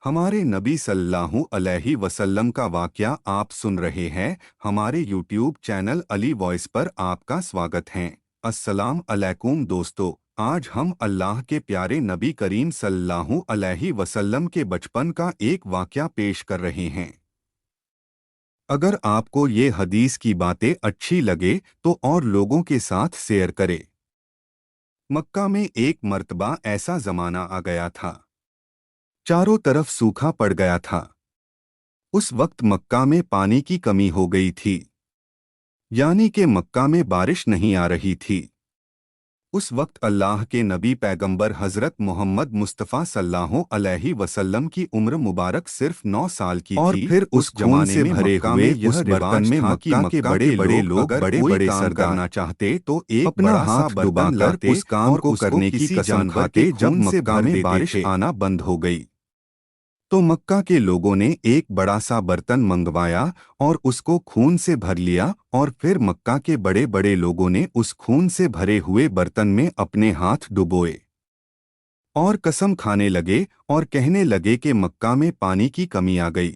हमारे नबी सल्लल्लाहु अलैहि वसल्लम का वाक़या आप सुन रहे हैं। हमारे यूट्यूब चैनल अली वॉइस पर आपका स्वागत है। अस्सलाम अलैकुम दोस्तों, आज हम अल्लाह के प्यारे नबी करीम सल्लल्लाहु अलैहि वसल्लम के बचपन का एक वाक़या पेश कर रहे हैं। अगर आपको ये हदीस की बातें अच्छी लगे तो और लोगों के साथ शेयर करें। मक्का में एक मर्तबा ऐसा ज़माना आ गया था, चारों तरफ सूखा पड़ गया था। उस वक्त मक्का में पानी की कमी हो गई थी, यानी कि मक्का में बारिश नहीं आ रही थी। उस वक्त अल्लाह के नबी पैगंबर हज़रत मोहम्मद मुस्तफ़ा सल्लल्लाहु अलैहि वसल्लम की उम्र मुबारक सिर्फ 9 साल की और थी। फिर उस जमाने में भरे मक्का हुए में यह बर्तन में मक्का के बड़े लोग बड़े बड़े सरदार करना चाहते तो एक अपना बड़ा सा हाथ बर्तन डुबाकर लाते उस काम और को उसको करने की किसी कसम जानवर खाते के जब खून से मक्का भर में देते बारिश थे। आना बंद हो गई तो मक्का के लोगों ने एक बड़ा सा बर्तन मंगवाया और उसको खून से भर लिया, और फिर मक्का के बड़े बड़े लोगों ने उस खून से भरे हुए बर्तन में अपने हाथ डुबोए और कसम खाने लगे और कहने लगे कि मक्का में पानी की कमी आ गई,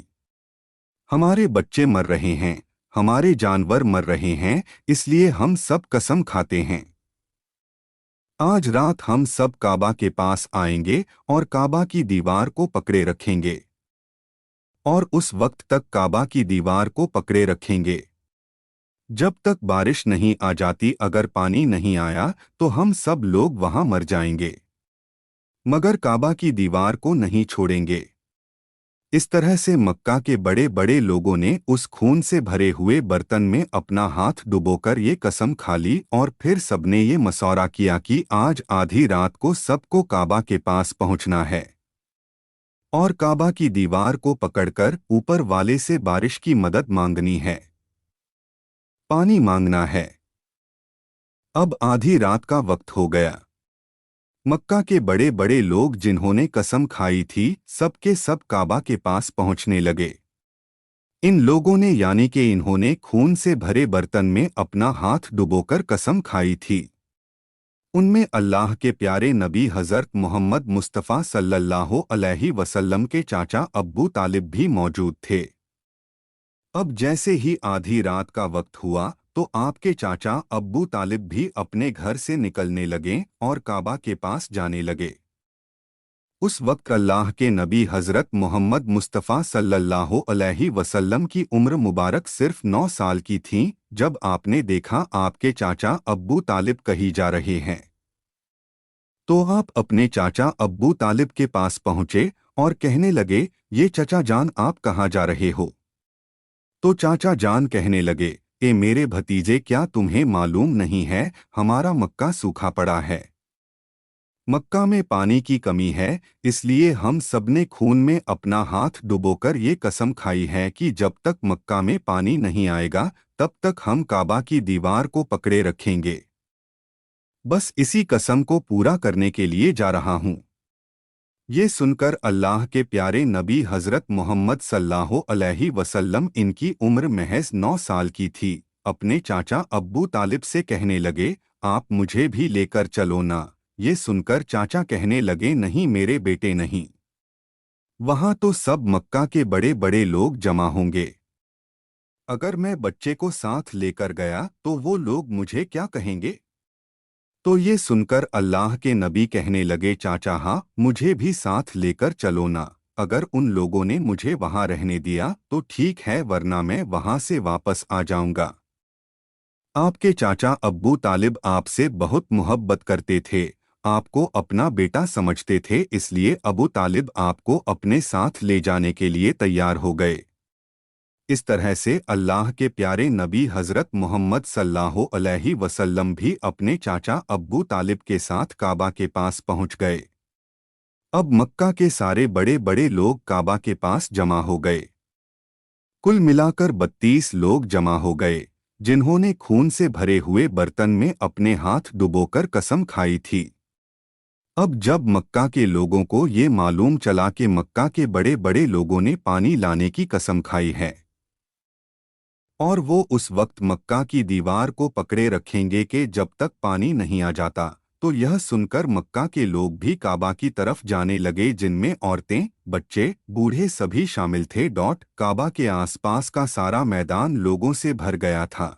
हमारे बच्चे मर रहे हैं, हमारे जानवर मर रहे हैं, इसलिए हम सब कसम खाते हैं आज रात हम सब काबा के पास आएंगे और काबा की दीवार को पकड़े रखेंगे और उस वक्त तक काबा की दीवार को पकड़े रखेंगे जब तक बारिश नहीं आ जाती। अगर पानी नहीं आया तो हम सब लोग वहां मर जाएंगे, मगर काबा की दीवार को नहीं छोड़ेंगे। इस तरह से मक्का के बड़े बड़े लोगों ने उस खून से भरे हुए बर्तन में अपना हाथ डुबोकर ये कसम खा ली, और फिर सबने ये मसौरा किया कि आज आधी रात को सबको काबा के पास पहुंचना है और काबा की दीवार को पकड़कर ऊपर वाले से बारिश की मदद मांगनी है, पानी मांगना है। अब आधी रात का वक्त हो गया। मक्का के बड़े बड़े लोग जिन्होंने कसम खाई थी सब के सब काबा के पास पहुंचने लगे। इन लोगों ने, यानी कि इन्होंने खून से भरे बर्तन में अपना हाथ डुबोकर कसम खाई थी। उनमें अल्लाह के प्यारे नबी हज़रत मोहम्मद मुस्तफ़ा सल्लल्लाहु अलैहि वसल्लम के चाचा अब्बू तालिब भी मौजूद थे। अब जैसे ही आधी रात का वक्त हुआ तो आपके चाचा अब्बू तालिब भी अपने घर से निकलने लगे और काबा के पास जाने लगे। उस वक्त अल्लाह के नबी हज़रत मोहम्मद मुस्तफ़ा सल्लल्लाहु अलैहि वसल्लम की उम्र मुबारक सिर्फ 9 साल की थी जब आपने देखा आपके चाचा अब्बू तालिब कहीं जा रहे हैं। तो आप अपने चाचा अब्बू तालिब के पास पहुंचे और कहने लगे, ये चचा जान आप कहाँ जा रहे हो? तो चाचा जान कहने लगे, ए मेरे भतीजे, क्या तुम्हें मालूम नहीं है हमारा मक्का सूखा पड़ा है, मक्का में पानी की कमी है, इसलिए हम सबने खून में अपना हाथ डुबोकर ये कसम खाई है कि जब तक मक्का में पानी नहीं आएगा तब तक हम काबा की दीवार को पकड़े रखेंगे। बस इसी कसम को पूरा करने के लिए जा रहा हूँ। ये सुनकर अल्लाह के प्यारे नबी हज़रत मोहम्मद सल्लल्लाहु अलैहि वसल्लम, इनकी उम्र महज 9 साल की थी, अपने चाचा अब्बू तालिब से कहने लगे, आप मुझे भी लेकर चलो ना। ये सुनकर चाचा कहने लगे, नहीं मेरे बेटे नहीं, वहां तो सब मक्का के बड़े बड़े लोग जमा होंगे, अगर मैं बच्चे को साथ लेकर गया तो वो लोग मुझे क्या कहेंगे? तो ये सुनकर अल्लाह के नबी कहने लगे, चाचा हाँ, मुझे भी साथ लेकर चलो ना। अगर उन लोगों ने मुझे वहां रहने दिया तो ठीक है, वरना मैं वहां से वापस आ जाऊंगा। आपके चाचा अब्बू तालिब आपसे बहुत मोहब्बत करते थे, आपको अपना बेटा समझते थे, इसलिए अबू तालिब आपको अपने साथ ले जाने के लिए तैयार हो गए। इस तरह से अल्लाह के प्यारे नबी हज़रत मोहम्मद सल्लल्लाहु अलैहि वसल्लम भी अपने चाचा अब्बू तालिब के साथ काबा के पास पहुंच गए। अब मक्का के सारे बड़े बड़े लोग काबा के पास जमा हो गए। कुल मिलाकर 32 लोग जमा हो गए जिन्होंने खून से भरे हुए बर्तन में अपने हाथ डुबोकर कसम खाई थी। अब जब मक्का के लोगों को ये मालूम चला कि मक्का के बड़े बड़े लोगों ने पानी लाने की कसम खाई है और वो उस वक्त मक्का की दीवार को पकड़े रखेंगे कि जब तक पानी नहीं आ जाता, तो यह सुनकर मक्का के लोग भी काबा की तरफ जाने लगे, जिनमें औरतें, बच्चे, बूढ़े सभी शामिल थे। काबा के आसपास का सारा मैदान लोगों से भर गया था।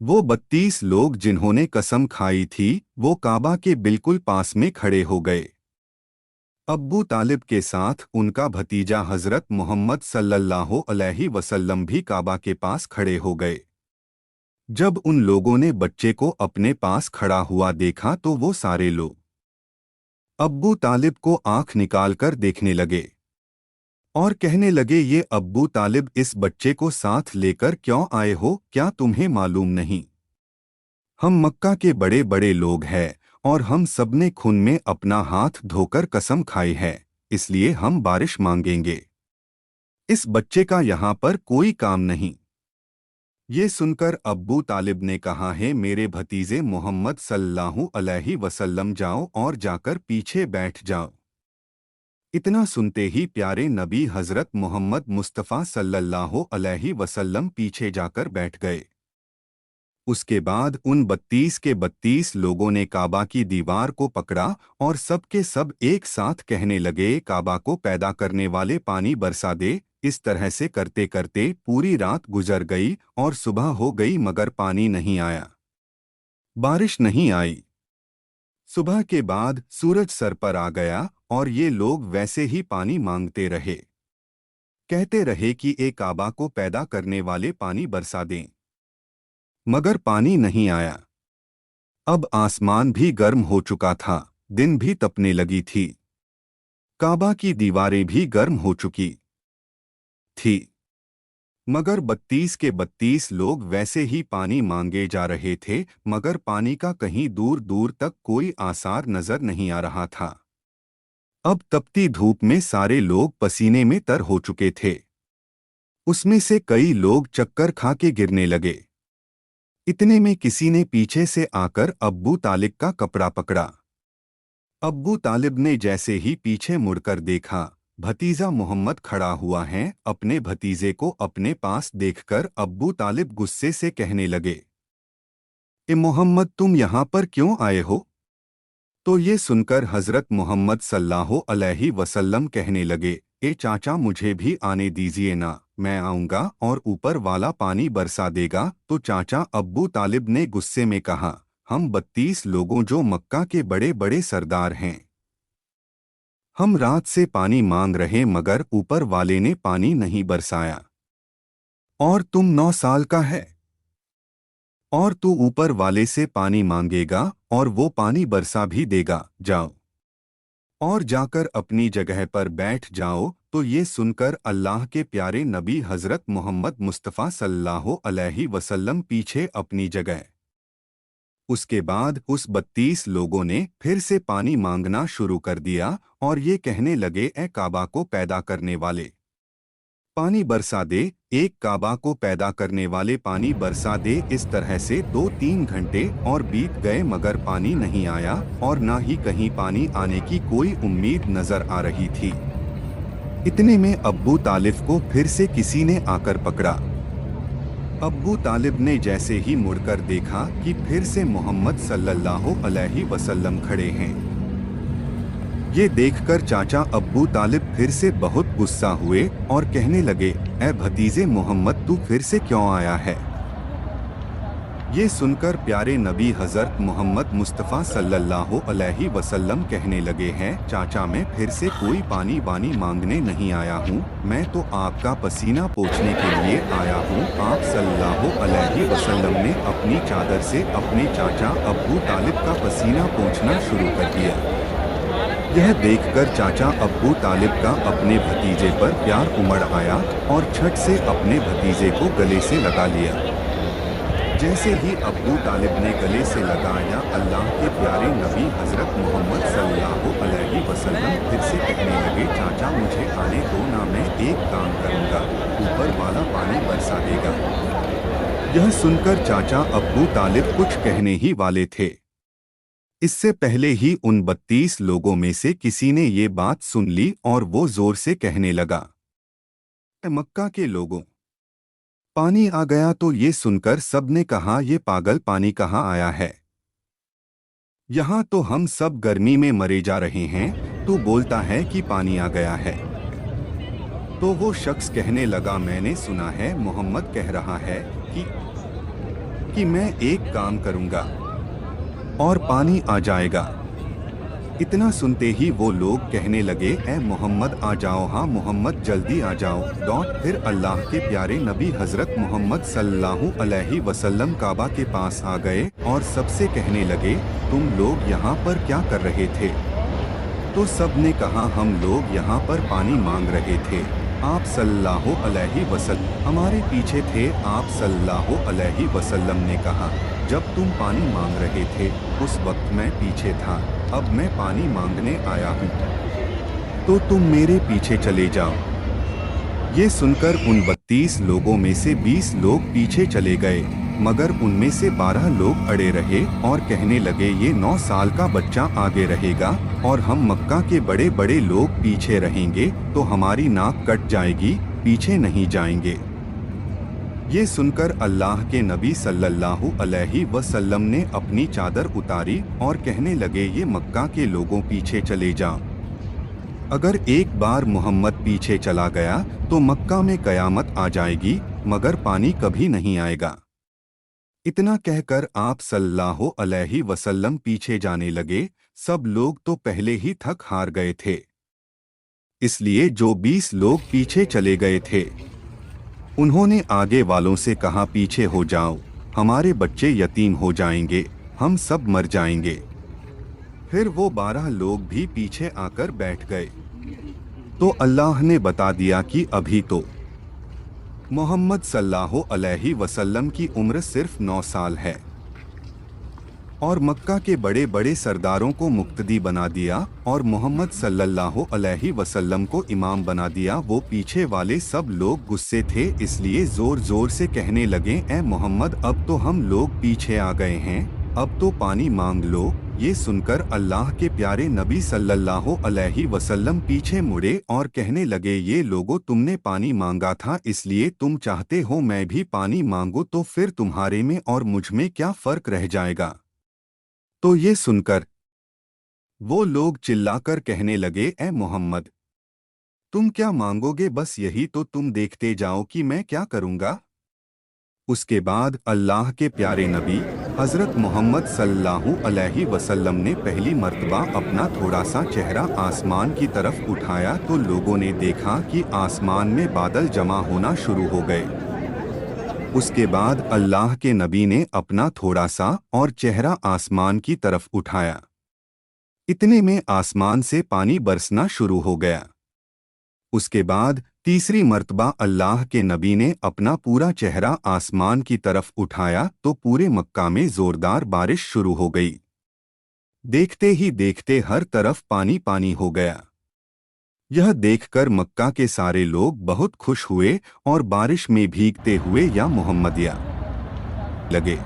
वो 32 लोग जिन्होंने कसम खाई थी, वो काबा के बिल्कुल पास में खड़े हो गए। अब्बू तालिब के साथ उनका भतीजा हजरत मोहम्मद सल्लल्लाहु अलैहि वसल्लम भी काबा के पास खड़े हो गए। जब उन लोगों ने बच्चे को अपने पास खड़ा हुआ देखा तो वो सारे लोग अब्बू तालिब को आंख निकालकर देखने लगे और कहने लगे, ये अब्बू तालिब इस बच्चे को साथ लेकर क्यों आए हो? क्या तुम्हें मालूम नहीं? हम मक्का के बड़े बड़े लोग हैं और हम सबने खून में अपना हाथ धोकर कसम खाई है, इसलिए हम बारिश मांगेंगे। इस बच्चे का यहाँ पर कोई काम नहीं। ये सुनकर अब्बू तालिब ने कहा, है मेरे भतीजे मोहम्मद सल्लल्लाहु अलैहि वसल्लम, जाओ और जाकर पीछे बैठ जाओ। इतना सुनते ही प्यारे नबी हजरत मोहम्मद मुस्तफ़ा सल्लल्लाहु अलैहि वसल्लम पीछे जाकर बैठ गए। उसके बाद उन 32 के 32 लोगों ने काबा की दीवार को पकड़ा और सब के सब एक साथ कहने लगे, काबा को पैदा करने वाले पानी बरसा दे। इस तरह से करते करते पूरी रात गुजर गई और सुबह हो गई मगर पानी नहीं आया, बारिश नहीं आई। सुबह के बाद सूरज सर पर आ गया और ये लोग वैसे ही पानी मांगते रहे, कहते रहे कि ए काबा को पैदा करने वाले पानी बरसा दें, मगर पानी नहीं आया। अब आसमान भी गर्म हो चुका था, दिन भी तपने लगी थी, काबा की दीवारें भी गर्म हो चुकी थी, मगर 32 के 32 लोग वैसे ही पानी मांगे जा रहे थे, मगर पानी का कहीं दूर दूर तक कोई आसार नजर नहीं आ रहा था। अब तपती धूप में सारे लोग पसीने में तर हो चुके थे। उसमें से कई लोग चक्कर खा के गिरने लगे। इतने में किसी ने पीछे से आकर अब्बू तालिब का कपड़ा पकड़ा। अब्बू तालिब ने जैसे ही पीछे मुड़कर देखा, भतीजा मोहम्मद खड़ा हुआ है। अपने भतीजे को अपने पास देखकर अब्बू तालिब गुस्से से कहने लगे, ए मोहम्मद, तुम यहाँ पर क्यों आए हो? तो ये सुनकर हजरत मोहम्मद सल्लल्लाहु अलैहि वसल्लम कहने लगे, ए चाचा, मुझे भी आने दीजिए ना, मैं आऊँगा और ऊपर वाला पानी बरसा देगा। तो चाचा अब्बू तालिब ने गुस्से में कहा, हम 32 लोगों जो मक्का के बड़े बड़े सरदार हैं, हम रात से पानी मांग रहे मगर ऊपर वाले ने पानी नहीं बरसाया, और तुम 9 साल का है और तू ऊपर वाले से पानी मांगेगा और वो पानी बरसा भी देगा। जाओ और जाकर अपनी जगह पर बैठ जाओ। तो ये सुनकर अल्लाह के प्यारे नबी हजरत मोहम्मद मुस्तफ़ा सल्लल्लाहु अलैहि वसल्लम पीछे अपनी जगह। उसके बाद उस 32 लोगों ने फिर से पानी मांगना शुरू कर दिया और ये कहने लगे, ए काबा को पैदा करने वाले, पानी बरसा दे, एक काबा को पैदा करने वाले पानी बरसा दे। इस तरह से 2-3 घंटे और बीत गए मगर पानी नहीं आया और ना ही कहीं पानी आने की कोई उम्मीद नजर आ रही थी। इतने में अब्बू तालिब को फिर से किसी ने आकर पकड़ा। अब्बू तालिब ने जैसे ही मुड़कर देखा कि फिर से मोहम्मद सल्लल्लाहु अलैहि वसल्लम खड़े हैं। ये देखकर चाचा अब्बू तालिब फिर से बहुत गुस्सा हुए और कहने लगे, ए भतीजे मोहम्मद, तू फिर से क्यों आया है? ये सुनकर प्यारे नबी हजरत मोहम्मद मुस्तफ़ा सल्लल्लाहु अलैहि वसल्लम कहने लगे हैं, चाचा, मैं फिर से कोई पानी वानी मांगने नहीं आया हूँ, मैं तो आपका पसीना पोंछने के लिए आया हूँ। आप सल्लल्लाहु अलैहि वसल्लम ने अपनी चादर से अपने चाचा अब्बू तालिब का पसीना पोंछना शुरू कर दिया। यह देखकर चाचा अब्बू तालिब का अपने भतीजे पर प्यार उमड़ आया और झट से अपने भतीजे को गले से लगा लिया। जैसे ही अब्बू तालिब ने गले से लगाया, अल्लाह के प्यारे नबी हजरत मोहम्मद सल्लल्लाहु अलैहि वसल्लम फिर से कहने लगे, चाचा, मुझे आने दो ना, मैं एक काम करूँगा, ऊपर वाला पानी बरसा देगा। यह सुनकर चाचा अब्बू तालिब कुछ कहने ही वाले थे। इससे पहले ही उन 32 लोगों में से किसी ने ये बात सुन ली और वो जोर से कहने लगा, मक्का के लोगों, पानी आ गया। तो ये सुनकर सबने कहा, ये पागल, पानी कहाँ आया है? यहाँ तो हम सब गर्मी में मरे जा रहे हैं, तू बोलता है कि पानी आ गया है। तो वो शख्स कहने लगा, मैंने सुना है मोहम्मद कह रहा है कि मैं एक काम करूँगा और पानी आ जाएगा। इतना सुनते ही वो लोग कहने लगे, ए मोहम्मद आ जाओ, हाँ मोहम्मद जल्दी आ जाओ। फिर अल्लाह के प्यारे नबी हजरत मोहम्मद सल्लल्लाहु अलैहि वसल्लम काबा के पास आ गए और सबसे कहने लगे, तुम लोग यहाँ पर क्या कर रहे थे? तो सब ने कहा, हम लोग यहाँ पर पानी मांग रहे थे। आप सल्लल्लाहु अलैहि वसल्लम हमारे पीछे थे। आप सल्लल्लाहु अलैहि वसल्लम ने कहा, जब तुम पानी मांग रहे थे उस वक्त मैं पीछे था, अब मैं पानी मांगने आया हूँ, तो तुम मेरे पीछे चले जाओ। ये सुनकर उन 32 लोगों में से 20 लोग पीछे चले गए, मगर उनमें से 12 लोग अड़े रहे और कहने लगे, ये 9 साल का बच्चा आगे रहेगा और हम मक्का के बड़े बड़े लोग पीछे रहेंगे तो हमारी नाक कट जाएगी, पीछे नहीं जाएंगे। ये सुनकर अल्लाह के नबी सल्लल्लाहु अलैहि वसल्लम ने अपनी चादर उतारी और कहने लगे, ये मक्का के लोगों पीछे चले जाओ। अगर एक बार मोहम्मद पीछे चला गया तो मक्का में कयामत आ जाएगी, मगर पानी कभी नहीं आएगा। इतना कहकर आप सल्लल्लाहु अलैहि वसल्लम पीछे जाने लगे। सब लोग तो पहले ही थक हार गए थे, इसलिए जो 20 लोग पीछे चले गए थे उन्होंने आगे वालों से कहा, पीछे हो जाओ, हमारे बच्चे यतीम हो जाएंगे, हम सब मर जाएंगे। फिर वो 12 लोग भी पीछे आकर बैठ गए। तो अल्लाह ने बता दिया कि अभी तो मोहम्मद सल्लल्लाहु अलैहि वसल्लम की उम्र सिर्फ 9 साल है और मक्का के बड़े बड़े सरदारों को मुक्तदी बना दिया और मोहम्मद सल्लल्लाहु अलैहि वसल्लम को इमाम बना दिया। वो पीछे वाले सब लोग गुस्से थे, इसलिए जोर जोर से कहने लगे, ए मोहम्मद अब तो हम लोग पीछे आ गए हैं, अब तो पानी मांग लो। ये सुनकर अल्लाह के प्यारे नबी सल्लल्लाहु अलैहि वसल्लम पीछे मुड़े और कहने लगे, ये लोगों तुमने पानी मांगा था इसलिए तुम चाहते हो मैं भी पानी मांगू, तो फिर तुम्हारे में और मुझ में क्या फर्क रह जाएगा? तो ये सुनकर वो लोग चिल्लाकर कहने लगे, ए मोहम्मद तुम क्या मांगोगे? बस यही तो तुम देखते जाओ कि मैं क्या करूंगा। उसके बाद अल्लाह के प्यारे नबी हजरत मोहम्मद सल्लल्लाहु अलैहि वसल्लम ने पहली मर्तबा अपना थोड़ा सा चेहरा आसमान की तरफ उठाया तो लोगों ने देखा कि आसमान में बादल जमा होना शुरू हो गए। उसके बाद अल्लाह के नबी ने अपना थोड़ा सा और चेहरा आसमान की तरफ उठाया। इतने में आसमान से पानी बरसना शुरू हो गया। उसके बाद तीसरी मर्तबा अल्लाह के नबी ने अपना पूरा चेहरा आसमान की तरफ उठाया तो पूरे मक्का में जोरदार बारिश शुरू हो गई। देखते ही देखते हर तरफ पानी पानी हो गया। यह देखकर मक्का के सारे लोग बहुत खुश हुए और बारिश में भीगते हुए या मोहम्मदिया लगे।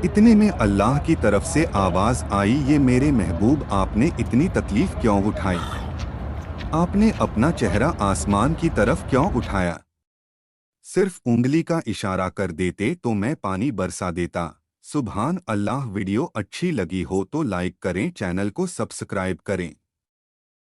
इतने में अल्लाह की तरफ से आवाज आई, ये मेरे महबूब आपने इतनी तकलीफ क्यों उठाई? आपने अपना चेहरा आसमान की तरफ क्यों उठाया? सिर्फ उंगली का इशारा कर देते तो मैं पानी बरसा देता। सुभान अल्लाह। वीडियो अच्छी लगी हो तो लाइक करें, चैनल को सब्सक्राइब करें।